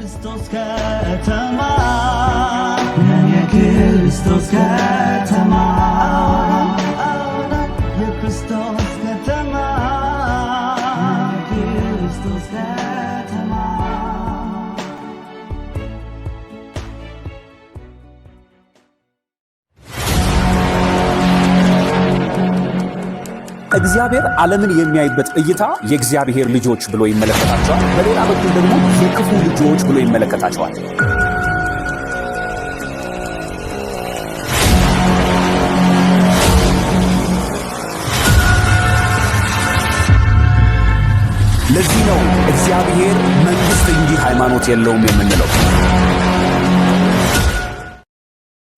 ክርስቶስ ከተማ የክርስቶስ ከተማ የክርስቶስ ከተማ የክርስቶስ ከተማ እግዚአብሔር ዓለምን የሚያይበት እይታ የእግዚአብሔር ልጆች ብሎ ይመለከታቸዋል። በሌላ በኩል ደግሞ የክፉ ልጆች ብሎ ይመለከታቸዋል። ለዚህ ነው እግዚአብሔር መንግስት እንጂ ሃይማኖት የለውም የምንለው።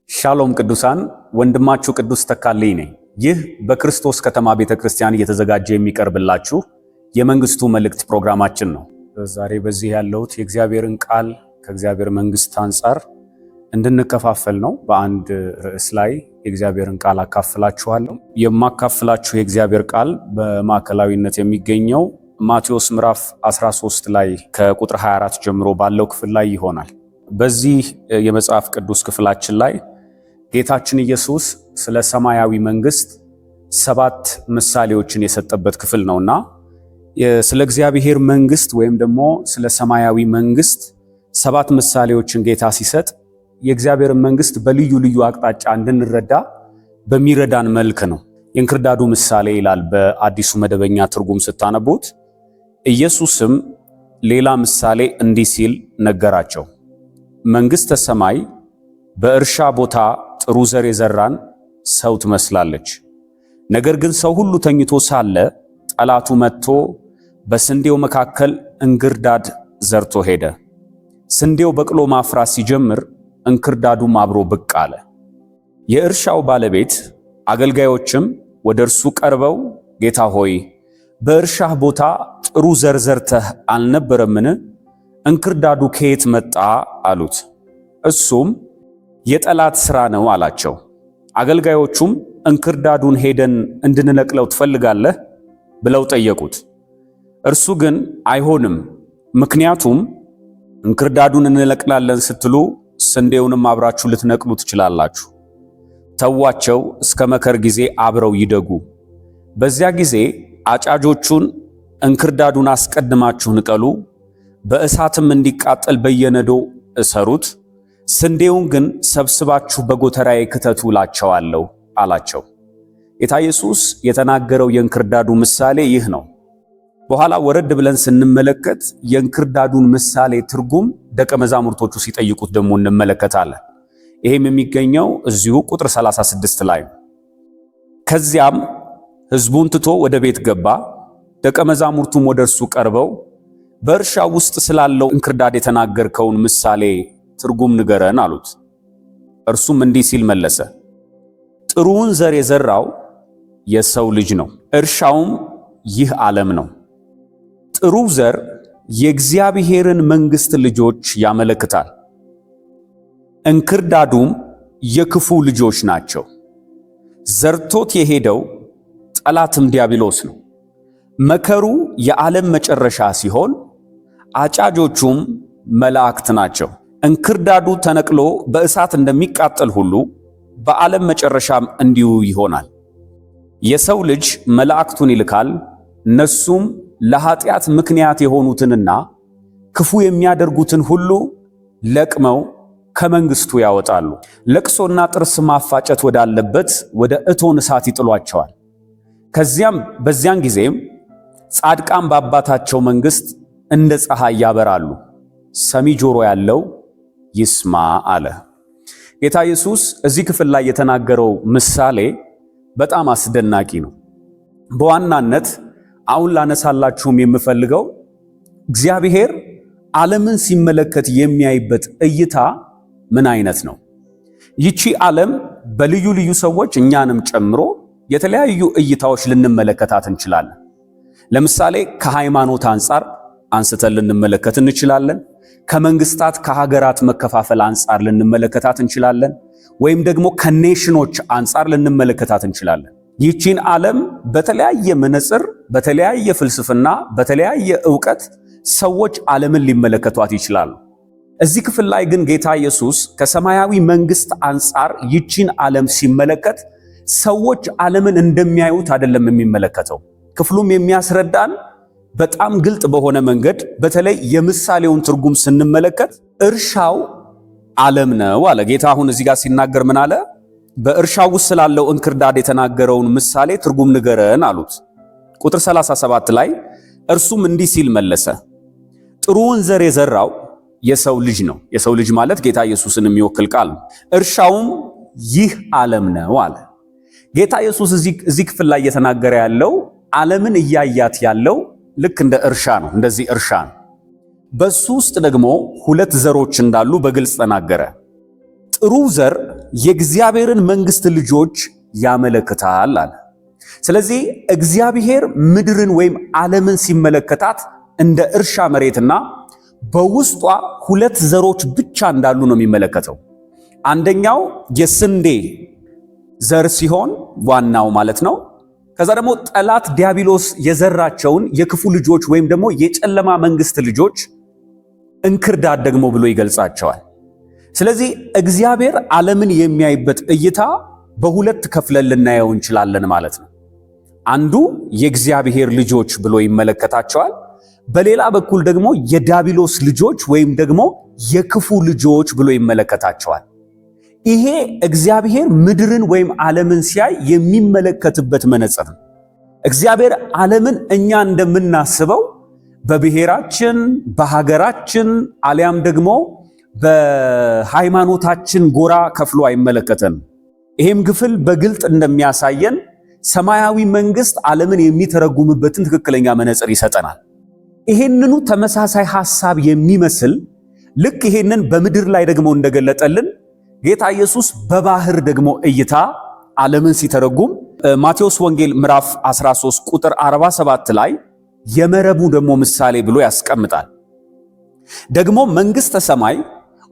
ሻሎም ቅዱሳን፣ ወንድማችሁ ቅዱስ ተካልኝ ነኝ። ይህ በክርስቶስ ከተማ ቤተክርስቲያን እየተዘጋጀ የሚቀርብላችሁ የመንግስቱ መልእክት ፕሮግራማችን ነው። ዛሬ በዚህ ያለሁት የእግዚአብሔርን ቃል ከእግዚአብሔር መንግስት አንጻር እንድንከፋፈል ነው። በአንድ ርዕስ ላይ የእግዚአብሔርን ቃል አካፍላችኋለሁ። የማካፍላችሁ የእግዚአብሔር ቃል በማዕከላዊነት የሚገኘው ማቴዎስ ምዕራፍ 13 ላይ ከቁጥር 24 ጀምሮ ባለው ክፍል ላይ ይሆናል። በዚህ የመጽሐፍ ቅዱስ ክፍላችን ላይ ጌታችን ኢየሱስ ስለ ሰማያዊ መንግስት 7 ምሳሌዎችን የሰጠበት ክፍል ነውና ስለ እግዚአብሔር መንግስት ወይም ደግሞ ስለ ሰማያዊ መንግስት 7 ምሳሌዎችን ጌታ ሲሰጥ የእግዚአብሔር መንግስት በልዩ ልዩ አቅጣጫ እንድንረዳ በሚረዳን መልክ ነው። የእንክርዳዱ ምሳሌ ይላል በአዲሱ መደበኛ ትርጉም ስታነቡት። ኢየሱስም ሌላ ምሳሌ እንዲህ ሲል ነገራቸው። መንግስተ ሰማይ በእርሻ ቦታ ጥሩ ዘር የዘራን ሰው ትመስላለች። ነገር ግን ሰው ሁሉ ተኝቶ ሳለ ጠላቱ መጥቶ በስንዴው መካከል እንክርዳድ ዘርቶ ሄደ። ስንዴው በቅሎ ማፍራት ሲጀምር እንክርዳዱም አብሮ ብቅ አለ። የእርሻው ባለቤት አገልጋዮችም ወደ እርሱ ቀርበው ጌታ ሆይ በእርሻህ ቦታ ጥሩ ዘር ዘርተህ አልነበረምን? እንክርዳዱ ከየት መጣ አሉት። እሱም የጠላት ሥራ ነው አላቸው። አገልጋዮቹም እንክርዳዱን ሄደን እንድንነቅለው ትፈልጋለህ ብለው ጠየቁት። እርሱ ግን አይሆንም፣ ምክንያቱም እንክርዳዱን እንነቅላለን ስትሉ ስንዴውንም አብራችሁ ልትነቅሉ ትችላላችሁ። ተዋቸው፣ እስከ መከር ጊዜ አብረው ይደጉ። በዚያ ጊዜ አጫጆቹን እንክርዳዱን አስቀድማችሁ ንቀሉ፣ በእሳትም እንዲቃጠል በየነዶው እሰሩት፣ ስንዴውን ግን ሰብስባችሁ በጎተራዬ ክተቱ እላቸዋለሁ አላቸው። ጌታ ኢየሱስ የተናገረው የእንክርዳዱ ምሳሌ ይህ ነው። በኋላ ወረድ ብለን ስንመለከት የእንክርዳዱን ምሳሌ ትርጉም ደቀ መዛሙርቶቹ ሲጠይቁት ደግሞ እንመለከታለን። ይሄም የሚገኘው እዚሁ ቁጥር 36 ላይ ነው። ከዚያም ሕዝቡን ትቶ ወደ ቤት ገባ። ደቀ መዛሙርቱም ወደ እርሱ ቀርበው በእርሻ ውስጥ ስላለው እንክርዳድ የተናገርከውን ምሳሌ ትርጉም ንገረን አሉት። እርሱም እንዲህ ሲል መለሰ። ጥሩውን ዘር የዘራው የሰው ልጅ ነው፣ እርሻውም ይህ ዓለም ነው። ጥሩ ዘር የእግዚአብሔርን መንግሥት ልጆች ያመለክታል። እንክርዳዱም የክፉ ልጆች ናቸው። ዘርቶት የሄደው ጠላትም ዲያብሎስ ነው። መከሩ የዓለም መጨረሻ ሲሆን አጫጆቹም መላእክት ናቸው። እንክርዳዱ ተነቅሎ በእሳት እንደሚቃጠል ሁሉ በዓለም መጨረሻም እንዲሁ ይሆናል። የሰው ልጅ መላእክቱን ይልካል፣ እነሱም ለኃጢአት ምክንያት የሆኑትንና ክፉ የሚያደርጉትን ሁሉ ለቅመው ከመንግስቱ ያወጣሉ። ለቅሶና ጥርስ ማፋጨት ወዳለበት ወደ እቶን እሳት ይጥሏቸዋል። በዚያን ጊዜም ጻድቃን በአባታቸው መንግስት እንደ ፀሐይ ያበራሉ። ሰሚ ጆሮ ያለው ይስማ አለ። ጌታ ኢየሱስ እዚህ ክፍል ላይ የተናገረው ምሳሌ በጣም አስደናቂ ነው። በዋናነት አሁን ላነሳላችሁም የምፈልገው እግዚአብሔር ዓለምን ሲመለከት የሚያይበት እይታ ምን አይነት ነው? ይቺ ዓለም በልዩ ልዩ ሰዎች እኛንም ጨምሮ የተለያዩ እይታዎች ልንመለከታት እንችላለን። ለምሳሌ ከሃይማኖት አንጻር አንስተን ልንመለከት እንችላለን። ከመንግስታት ከሀገራት መከፋፈል አንጻር ልንመለከታት እንችላለን። ወይም ደግሞ ከኔሽኖች አንጻር ልንመለከታት እንችላለን። ይህችን ዓለም በተለያየ መነጽር፣ በተለያየ ፍልስፍና፣ በተለያየ ዕውቀት ሰዎች ዓለምን ሊመለከቷት ይችላሉ። እዚህ ክፍል ላይ ግን ጌታ ኢየሱስ ከሰማያዊ መንግስት አንጻር ይቺን ዓለም ሲመለከት ሰዎች ዓለምን እንደሚያዩት አይደለም የሚመለከተው። ክፍሉም የሚያስረዳን በጣም ግልጥ በሆነ መንገድ በተለይ የምሳሌውን ትርጉም ስንመለከት እርሻው ዓለም ነው አለ ጌታ። አሁን እዚህ ጋር ሲናገር ምን አለ? በእርሻው ውስጥ ስላለው እንክርዳድ የተናገረውን ምሳሌ ትርጉም ንገረን አሉት። ቁጥር 37 ላይ እርሱም እንዲህ ሲል መለሰ፣ ጥሩውን ዘር የዘራው የሰው ልጅ ነው። የሰው ልጅ ማለት ጌታ ኢየሱስን የሚወክል ቃል ነው። እርሻውም ይህ ዓለም ነው አለ። ጌታ ኢየሱስ እዚህ ክፍል ላይ እየተናገረ ያለው ዓለምን እያያት ያለው ልክ እንደ እርሻ ነው። እንደዚህ እርሻ ነው። በሱ ውስጥ ደግሞ ሁለት ዘሮች እንዳሉ በግልጽ ተናገረ። ጥሩ ዘር የእግዚአብሔርን መንግስት ልጆች ያመለክታል አለ። ስለዚህ እግዚአብሔር ምድርን ወይም ዓለምን ሲመለከታት እንደ እርሻ መሬትና በውስጧ ሁለት ዘሮች ብቻ እንዳሉ ነው የሚመለከተው። አንደኛው የስንዴ ዘር ሲሆን ዋናው ማለት ነው። ከዛ ደግሞ ጠላት ዲያብሎስ የዘራቸውን የክፉ ልጆች ወይም ደግሞ የጨለማ መንግስት ልጆች እንክርዳድ ደግሞ ብሎ ይገልጻቸዋል። ስለዚህ እግዚአብሔር ዓለምን የሚያይበት እይታ በሁለት ከፍለን ልናየው እንችላለን ማለት ነው። አንዱ የእግዚአብሔር ልጆች ብሎ ይመለከታቸዋል። በሌላ በኩል ደግሞ የዲያብሎስ ልጆች ወይም ደግሞ የክፉ ልጆች ብሎ ይመለከታቸዋል። ይሄ እግዚአብሔር ምድርን ወይም ዓለምን ሲያይ የሚመለከትበት መነጽር ነው። እግዚአብሔር ዓለምን እኛ እንደምናስበው በብሔራችን፣ በሀገራችን አሊያም ደግሞ በሃይማኖታችን ጎራ ከፍሎ አይመለከተንም። ይሄም ክፍል በግልጥ እንደሚያሳየን ሰማያዊ መንግስት ዓለምን የሚተረጉምበትን ትክክለኛ መነጽር ይሰጠናል። ይሄንኑ ተመሳሳይ ሐሳብ የሚመስል ልክ ይሄንን በምድር ላይ ደግሞ እንደገለጠልን ጌታ ኢየሱስ በባህር ደግሞ እይታ ዓለምን ሲተረጉም ማቴዎስ ወንጌል ምዕራፍ 13 ቁጥር 47 ላይ የመረቡ ደግሞ ምሳሌ ብሎ ያስቀምጣል። ደግሞ መንግሥተ ሰማይ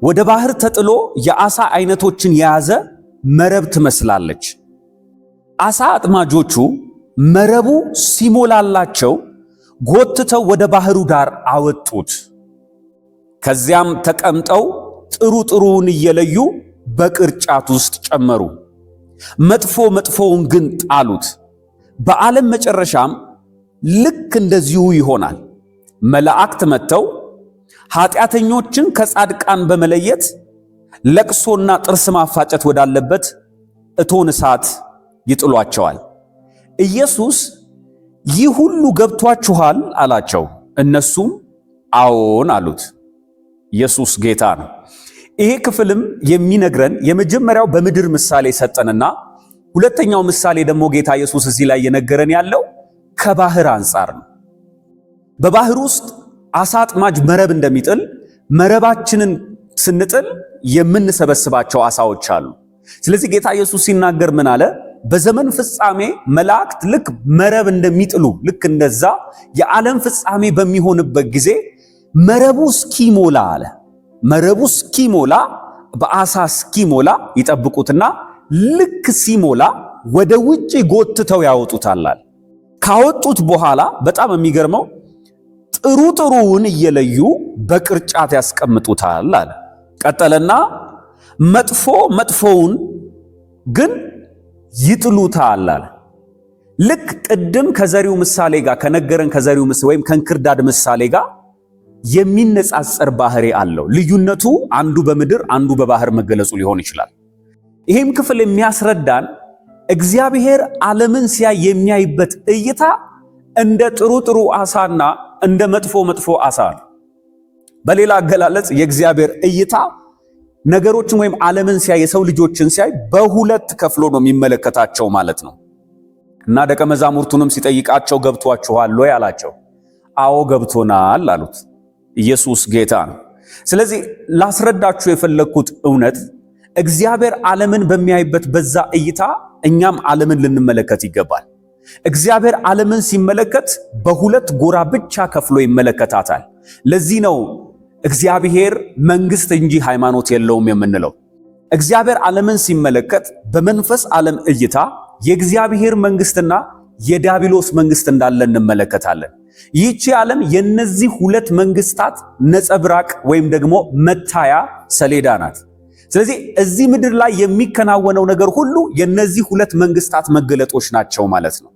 ወደ ባህር ተጥሎ የዓሣ አይነቶችን የያዘ መረብ ትመስላለች። ዓሣ አጥማጆቹ መረቡ ሲሞላላቸው ጎትተው ወደ ባህሩ ዳር አወጡት። ከዚያም ተቀምጠው ጥሩ ጥሩውን እየለዩ በቅርጫት ውስጥ ጨመሩ፣ መጥፎ መጥፎውን ግን ጣሉት። በዓለም መጨረሻም ልክ እንደዚሁ ይሆናል። መላእክት መጥተው ኃጢአተኞችን ከጻድቃን በመለየት ለቅሶና ጥርስ ማፋጨት ወዳለበት እቶን እሳት ይጥሏቸዋል። ኢየሱስ ይህ ሁሉ ገብቷችኋል አላቸው። እነሱም አዎን አሉት። ኢየሱስ ጌታ ነው። ይሄ ክፍልም የሚነግረን የመጀመሪያው በምድር ምሳሌ ሰጠንና ሁለተኛው ምሳሌ ደግሞ ጌታ ኢየሱስ እዚህ ላይ የነገረን ያለው ከባህር አንጻር ነው። በባህር ውስጥ ዓሣ አጥማጅ መረብ እንደሚጥል መረባችንን ስንጥል የምንሰበስባቸው ዓሣዎች አሉ። ስለዚህ ጌታ ኢየሱስ ሲናገር ምን አለ? በዘመን ፍጻሜ መላእክት ልክ መረብ እንደሚጥሉ ልክ እንደዛ የዓለም ፍጻሜ በሚሆንበት ጊዜ መረቡ እስኪሞላ አለ። መረቡ እስኪሞላ በዓሣ እስኪሞላ ይጠብቁትና ልክ ሲሞላ ወደ ውጪ ጎትተው ያወጡታል። ካወጡት በኋላ በጣም የሚገርመው ጥሩ ጥሩውን እየለዩ በቅርጫት ያስቀምጡታል አለ። ቀጠለና መጥፎ መጥፎውን ግን ይጥሉታል አለ። ልክ ቅድም ከዘሪው ምሳሌ ጋር ከነገረን ከዘሪው ምሳሌ ወይም ከእንክርዳድ ምሳሌ ጋር የሚነጻጸር ባህሪ አለው። ልዩነቱ አንዱ በምድር አንዱ በባህር መገለጹ ሊሆን ይችላል። ይህም ክፍል የሚያስረዳን እግዚአብሔር ዓለምን ሲያይ የሚያይበት እይታ እንደ ጥሩ ጥሩ ዓሣና እንደ መጥፎ መጥፎ ዓሣ ነው። በሌላ አገላለጽ የእግዚአብሔር እይታ ነገሮችን ወይም ዓለምን ሲያይ የሰው ልጆችን ሲያይ በሁለት ከፍሎ ነው የሚመለከታቸው ማለት ነው። እና ደቀ መዛሙርቱንም ሲጠይቃቸው ገብቷችኋል ወይ አላቸው። አዎ ገብቶናል አሉት። ኢየሱስ ጌታ ነው። ስለዚህ ላስረዳችሁ የፈለግኩት እውነት እግዚአብሔር ዓለምን በሚያይበት በዛ እይታ እኛም ዓለምን ልንመለከት ይገባል። እግዚአብሔር ዓለምን ሲመለከት በሁለት ጎራ ብቻ ከፍሎ ይመለከታታል። ለዚህ ነው እግዚአብሔር መንግስት እንጂ ሃይማኖት የለውም የምንለው። እግዚአብሔር ዓለምን ሲመለከት በመንፈስ ዓለም እይታ የእግዚአብሔር መንግስትና የዲያብሎስ መንግስት እንዳለ እንመለከታለን። ይህች ዓለም የነዚህ ሁለት መንግስታት ነጸብራቅ ወይም ደግሞ መታያ ሰሌዳ ናት። ስለዚህ እዚህ ምድር ላይ የሚከናወነው ነገር ሁሉ የነዚህ ሁለት መንግስታት መገለጦች ናቸው ማለት ነው።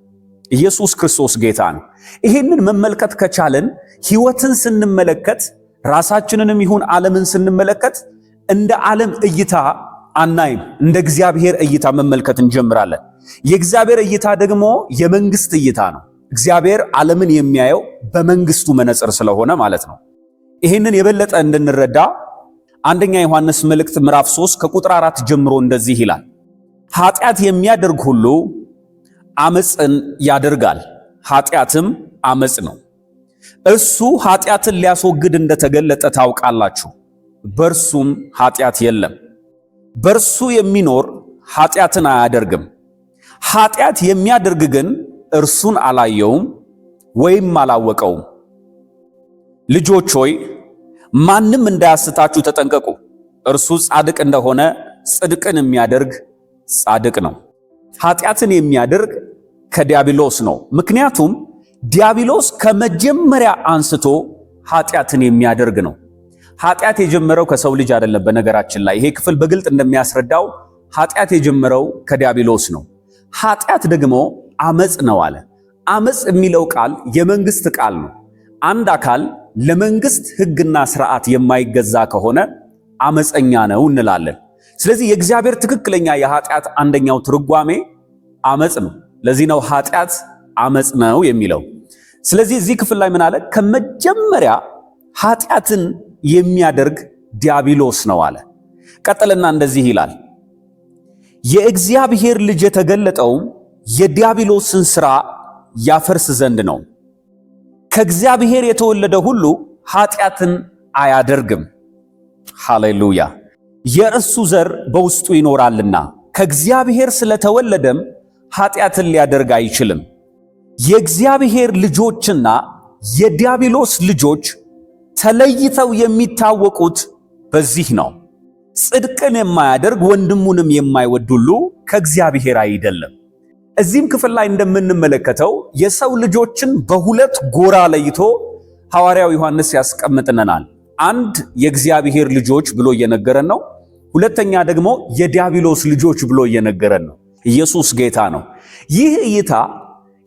ኢየሱስ ክርስቶስ ጌታ ነው። ይሄንን መመልከት ከቻለን ህይወትን ስንመለከት ራሳችንንም ይሁን ዓለምን ስንመለከት እንደ ዓለም እይታ አናይም፣ እንደ እግዚአብሔር እይታ መመልከት እንጀምራለን። የእግዚአብሔር እይታ ደግሞ የመንግስት እይታ ነው። እግዚአብሔር ዓለምን የሚያየው በመንግስቱ መነጽር ስለሆነ ማለት ነው። ይሄንን የበለጠ እንድንረዳ አንደኛ ዮሐንስ መልእክት ምዕራፍ 3 ከቁጥር 4 ጀምሮ እንደዚህ ይላል። ኃጢአት የሚያደርግ ሁሉ አመፅን ያደርጋል፣ ኃጢአትም አመፅ ነው። እሱ ኃጢአትን ሊያስወግድ እንደተገለጠ ታውቃላችሁ፣ በእርሱም ኃጢአት የለም። በእርሱ የሚኖር ኃጢአትን አያደርግም። ኃጢአት የሚያደርግ ግን እርሱን አላየውም ወይም አላወቀውም። ልጆች ሆይ ማንም እንዳያስታችሁ ተጠንቀቁ። እርሱ ጻድቅ እንደሆነ ጽድቅን የሚያደርግ ጻድቅ ነው። ኃጢአትን የሚያደርግ ከዲያብሎስ ነው። ምክንያቱም ዲያብሎስ ከመጀመሪያ አንስቶ ኃጢአትን የሚያደርግ ነው። ኃጢአት የጀመረው ከሰው ልጅ አይደለም። በነገራችን ላይ ይሄ ክፍል በግልጥ እንደሚያስረዳው ኃጢአት የጀመረው ከዲያብሎስ ነው። ኃጢአት ደግሞ አመፅ ነው አለ። አመፅ የሚለው ቃል የመንግስት ቃል ነው። አንድ አካል ለመንግስት ሕግና ስርዓት የማይገዛ ከሆነ አመፀኛ ነው እንላለን። ስለዚህ የእግዚአብሔር ትክክለኛ የኃጢአት አንደኛው ትርጓሜ አመፅ ነው። ለዚህ ነው ኃጢአት አመፅ ነው የሚለው። ስለዚህ እዚህ ክፍል ላይ ምን አለ? ከመጀመሪያ ኃጢአትን የሚያደርግ ዲያብሎስ ነው አለ። ቀጥልና እንደዚህ ይላል፣ የእግዚአብሔር ልጅ የተገለጠውም የዲያብሎስን ሥራ ያፈርስ ዘንድ ነው። ከእግዚአብሔር የተወለደ ሁሉ ኃጢአትን አያደርግም። ሃሌሉያ! የእርሱ ዘር በውስጡ ይኖራልና ከእግዚአብሔር ስለተወለደም ኃጢአትን ሊያደርግ አይችልም። የእግዚአብሔር ልጆችና የዲያብሎስ ልጆች ተለይተው የሚታወቁት በዚህ ነው። ጽድቅን የማያደርግ ወንድሙንም የማይወድ ሁሉ ከእግዚአብሔር አይደለም። እዚህም ክፍል ላይ እንደምንመለከተው የሰው ልጆችን በሁለት ጎራ ለይቶ ሐዋርያው ዮሐንስ ያስቀምጥናል። አንድ የእግዚአብሔር ልጆች ብሎ እየነገረን ነው። ሁለተኛ ደግሞ የዲያብሎስ ልጆች ብሎ እየነገረን ነው። ኢየሱስ ጌታ ነው። ይህ እይታ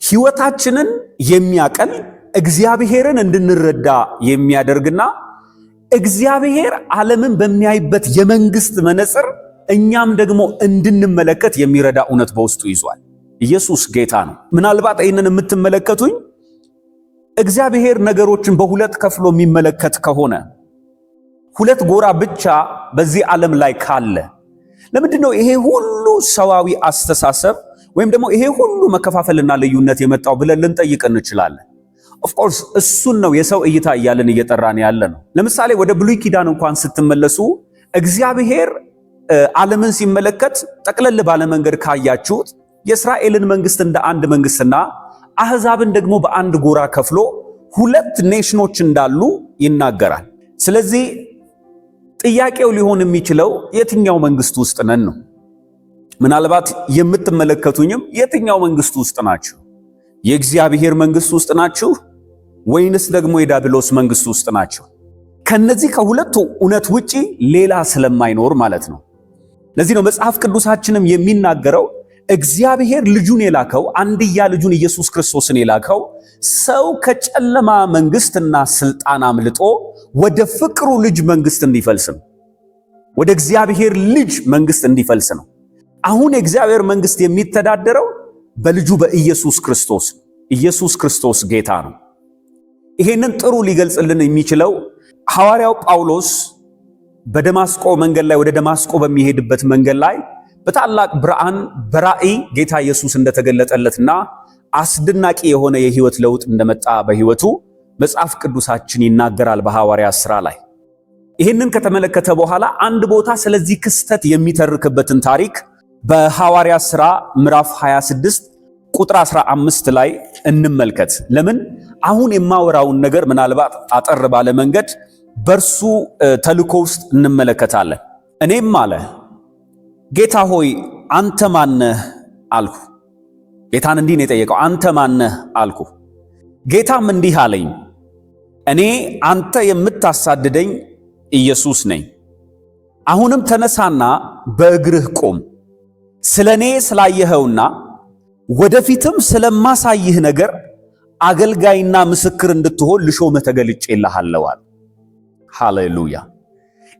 ሕይወታችንን የሚያቀል እግዚአብሔርን እንድንረዳ የሚያደርግና እግዚአብሔር ዓለምን በሚያይበት የመንግስት መነጽር እኛም ደግሞ እንድንመለከት የሚረዳ እውነት በውስጡ ይዟል። ኢየሱስ ጌታ ነው። ምናልባት ይህንን የምትመለከቱኝ እግዚአብሔር ነገሮችን በሁለት ከፍሎ የሚመለከት ከሆነ ሁለት ጎራ ብቻ በዚህ ዓለም ላይ ካለ ለምንድነው ይሄ ሁሉ ሰዋዊ አስተሳሰብ ወይም ደግሞ ይሄ ሁሉ መከፋፈልና ልዩነት የመጣው ብለን ልንጠይቅ እንችላለን። ኦፍ ኮርስ እሱን ነው የሰው እይታ እያለን እየጠራን ያለ ነው። ለምሳሌ ወደ ብሉይ ኪዳን እንኳን ስትመለሱ እግዚአብሔር ዓለምን ሲመለከት ጠቅለል ባለ መንገድ ካያችሁት የእስራኤልን መንግስት እንደ አንድ መንግስትና አህዛብን ደግሞ በአንድ ጎራ ከፍሎ ሁለት ኔሽኖች እንዳሉ ይናገራል። ስለዚህ ጥያቄው ሊሆን የሚችለው የትኛው መንግስት ውስጥ ነን ነው። ምናልባት የምትመለከቱኝም የትኛው መንግስት ውስጥ ናችሁ? የእግዚአብሔር መንግስት ውስጥ ናችሁ ወይንስ ደግሞ የዲያብሎስ መንግስት ውስጥ ናችሁ? ከነዚህ ከሁለቱ እውነት ውጪ ሌላ ስለማይኖር ማለት ነው። ለዚህ ነው መጽሐፍ ቅዱሳችንም የሚናገረው እግዚአብሔር ልጁን የላከው አንድያ ልጁን ኢየሱስ ክርስቶስን የላከው ሰው ከጨለማ መንግስትና ስልጣን አምልጦ ወደ ፍቅሩ ልጅ መንግስት እንዲፈልስ ነው። ወደ እግዚአብሔር ልጅ መንግስት እንዲፈልስ ነው። አሁን የእግዚአብሔር መንግስት የሚተዳደረው በልጁ በኢየሱስ ክርስቶስ። ኢየሱስ ክርስቶስ ጌታ ነው። ይሄንን ጥሩ ሊገልጽልን የሚችለው ሐዋርያው ጳውሎስ በደማስቆ መንገድ ላይ ወደ ደማስቆ በሚሄድበት መንገድ ላይ በታላቅ ብርሃን በራእይ ጌታ ኢየሱስ እንደተገለጠለትና አስደናቂ የሆነ የህይወት ለውጥ እንደመጣ በህይወቱ መጽሐፍ ቅዱሳችን ይናገራል በሐዋርያት ሥራ ላይ። ይህንን ከተመለከተ በኋላ አንድ ቦታ ስለዚህ ክስተት የሚተርክበትን ታሪክ በሐዋርያት ሥራ ምዕራፍ 26 ቁጥር 15 ላይ እንመልከት። ለምን አሁን የማወራውን ነገር ምናልባት አጠር ባለ መንገድ በርሱ ተልኮ ውስጥ እንመለከታለን። እኔም አለ ጌታ ሆይ አንተ ማነህ አልኩ። ጌታን እንዲህ ነው የጠየቀው፣ አንተ ማነህ አልኩ። ጌታም እንዲህ አለኝ፣ እኔ አንተ የምታሳድደኝ ኢየሱስ ነኝ። አሁንም ተነሳና በእግርህ ቁም። ስለ እኔ ስላየኸውና ወደፊትም ስለማሳይህ ነገር አገልጋይና ምስክር እንድትሆን ልሾምህ ተገልጬልሃለሁ አለ። ሃሌሉያ።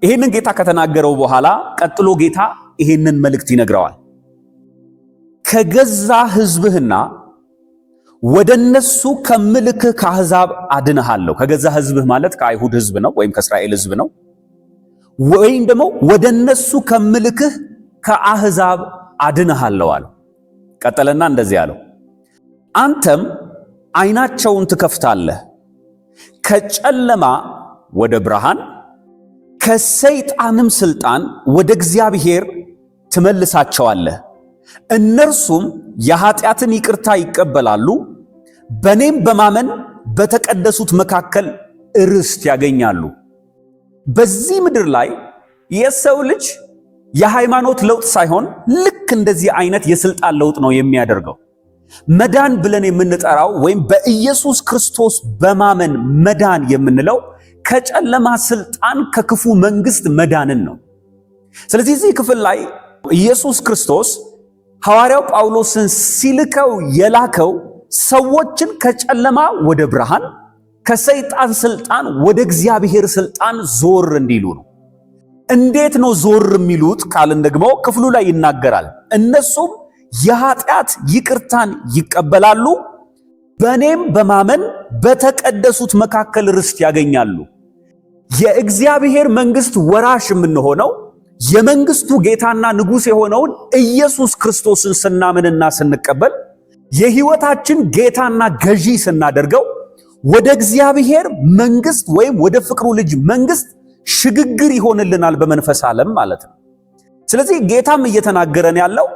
ይህንን ጌታ ከተናገረው በኋላ ቀጥሎ ጌታ ይህንን መልእክት ይነግረዋል። ከገዛ ሕዝብህና ወደ እነሱ ከምልክህ ከአሕዛብ አድንሃለሁ። ከገዛ ሕዝብህ ማለት ከአይሁድ ሕዝብ ነው ወይም ከእስራኤል ሕዝብ ነው። ወይም ደግሞ ወደ እነሱ ከምልክህ ከአሕዛብ አድንሃለሁ አለው። ቀጠለና እንደዚህ አለው፣ አንተም ዓይናቸውን ትከፍታለህ፣ ከጨለማ ወደ ብርሃን ከሰይጣንም ሥልጣን ወደ እግዚአብሔር ትመልሳቸዋለህ። እነርሱም የኃጢአትን ይቅርታ ይቀበላሉ፣ በእኔም በማመን በተቀደሱት መካከል ርስት ያገኛሉ። በዚህ ምድር ላይ የሰው ልጅ የሃይማኖት ለውጥ ሳይሆን ልክ እንደዚህ አይነት የስልጣን ለውጥ ነው የሚያደርገው። መዳን ብለን የምንጠራው ወይም በኢየሱስ ክርስቶስ በማመን መዳን የምንለው ከጨለማ ስልጣን ከክፉ መንግስት መዳንን ነው። ስለዚህ እዚህ ክፍል ላይ ኢየሱስ ክርስቶስ ሐዋርያው ጳውሎስን ሲልከው የላከው ሰዎችን ከጨለማ ወደ ብርሃን ከሰይጣን ስልጣን ወደ እግዚአብሔር ስልጣን ዞር እንዲሉ ነው። እንዴት ነው ዞር የሚሉት ካልን ደግሞ ክፍሉ ላይ ይናገራል። እነሱም የኃጢአት ይቅርታን ይቀበላሉ፣ በእኔም በማመን በተቀደሱት መካከል ርስት ያገኛሉ። የእግዚአብሔር መንግስት ወራሽ የምንሆነው የመንግስቱ ጌታና ንጉሥ የሆነውን ኢየሱስ ክርስቶስን ስናምንና ስንቀበል የሕይወታችን ጌታና ገዢ ስናደርገው ወደ እግዚአብሔር መንግስት ወይም ወደ ፍቅሩ ልጅ መንግስት ሽግግር ይሆንልናል በመንፈስ ዓለም ማለት ነው። ስለዚህ ጌታም እየተናገረን ያለው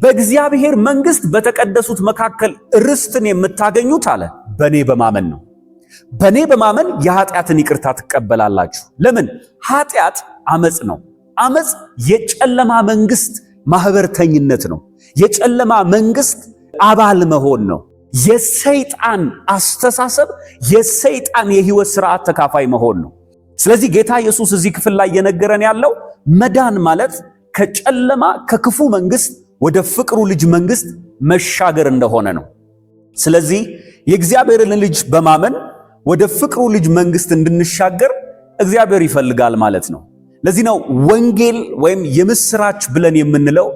በእግዚአብሔር መንግስት በተቀደሱት መካከል ርስትን የምታገኙት አለ በእኔ በማመን ነው። በእኔ በማመን የኃጢአትን ይቅርታ ትቀበላላችሁ። ለምን? ኃጢአት አመጽ ነው። አመጽ የጨለማ መንግስት ማህበርተኝነት ነው። የጨለማ መንግስት አባል መሆን ነው። የሰይጣን አስተሳሰብ፣ የሰይጣን የህይወት ስርዓት ተካፋይ መሆን ነው። ስለዚህ ጌታ ኢየሱስ እዚህ ክፍል ላይ የነገረን ያለው መዳን ማለት ከጨለማ ከክፉ መንግስት ወደ ፍቅሩ ልጅ መንግስት መሻገር እንደሆነ ነው። ስለዚህ የእግዚአብሔርን ልጅ በማመን ወደ ፍቅሩ ልጅ መንግስት እንድንሻገር እግዚአብሔር ይፈልጋል ማለት ነው። ለዚህ ነው ወንጌል ወይም የምስራች ብለን የምንለው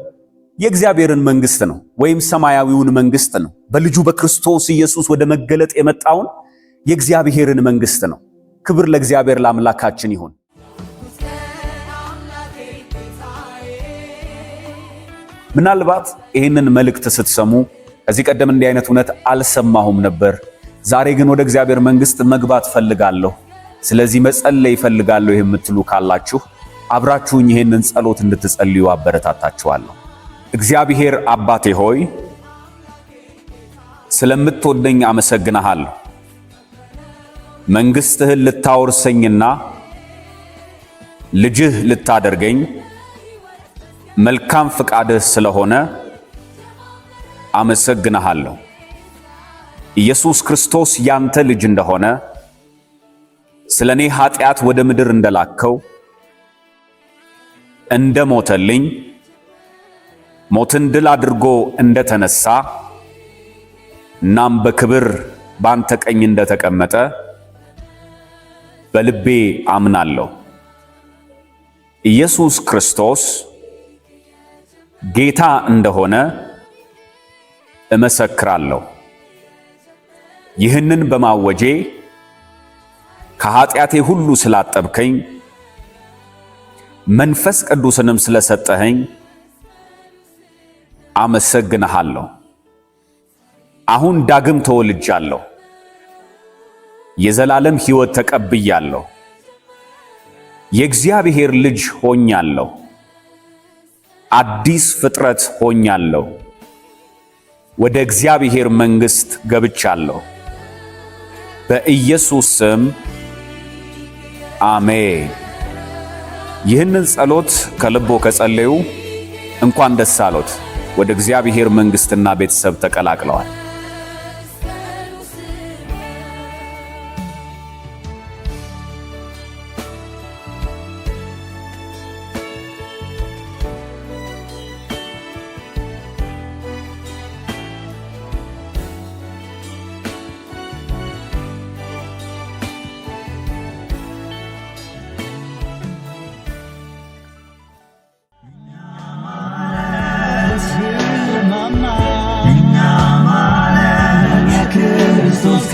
የእግዚአብሔርን መንግስት ነው ወይም ሰማያዊውን መንግስት ነው። በልጁ በክርስቶስ ኢየሱስ ወደ መገለጥ የመጣውን የእግዚአብሔርን መንግስት ነው። ክብር ለእግዚአብሔር ለአምላካችን ይሁን። ምናልባት ይህንን መልእክት ስትሰሙ ከዚህ ቀደም እንዲህ አይነት እውነት አልሰማሁም ነበር፣ ዛሬ ግን ወደ እግዚአብሔር መንግስት መግባት ፈልጋለሁ፣ ስለዚህ መጸለይ ፈልጋለሁ የምትሉ ካላችሁ አብራችሁኝ ይህንን ጸሎት እንድትጸልዩ አበረታታችኋለሁ። እግዚአብሔር አባቴ ሆይ ስለምትወደኝ አመሰግናለሁ። መንግስትህን ልታወርሰኝና ልጅህ ልታደርገኝ መልካም ፍቃድህ ስለሆነ አመሰግናለሁ። ኢየሱስ ክርስቶስ ያንተ ልጅ እንደሆነ ስለኔ ኃጢአት ወደ ምድር እንደላከው እንደሞተልኝ ሞትን ድል አድርጎ እንደተነሳ እናም በክብር ባንተ ቀኝ እንደተቀመጠ በልቤ አምናለሁ። ኢየሱስ ክርስቶስ ጌታ እንደሆነ እመሰክራለሁ። ይህንን በማወጄ ከኃጢአቴ ሁሉ ስላጠብከኝ መንፈስ ቅዱስንም ስለሰጠኸኝ አመሰግንሃለሁ። አሁን ዳግም ተወልጃለሁ። የዘላለም ሕይወት ተቀብያለሁ። የእግዚአብሔር ልጅ ሆኛለሁ። አዲስ ፍጥረት ሆኛለሁ። ወደ እግዚአብሔር መንግስት ገብቻለሁ። በኢየሱስ ስም አሜን። ይህንን ጸሎት ከልቦ ከጸለዩ እንኳን ደስ አሎት። ወደ እግዚአብሔር መንግሥትና ቤተሰብ ተቀላቅለዋል። ክርስቶስ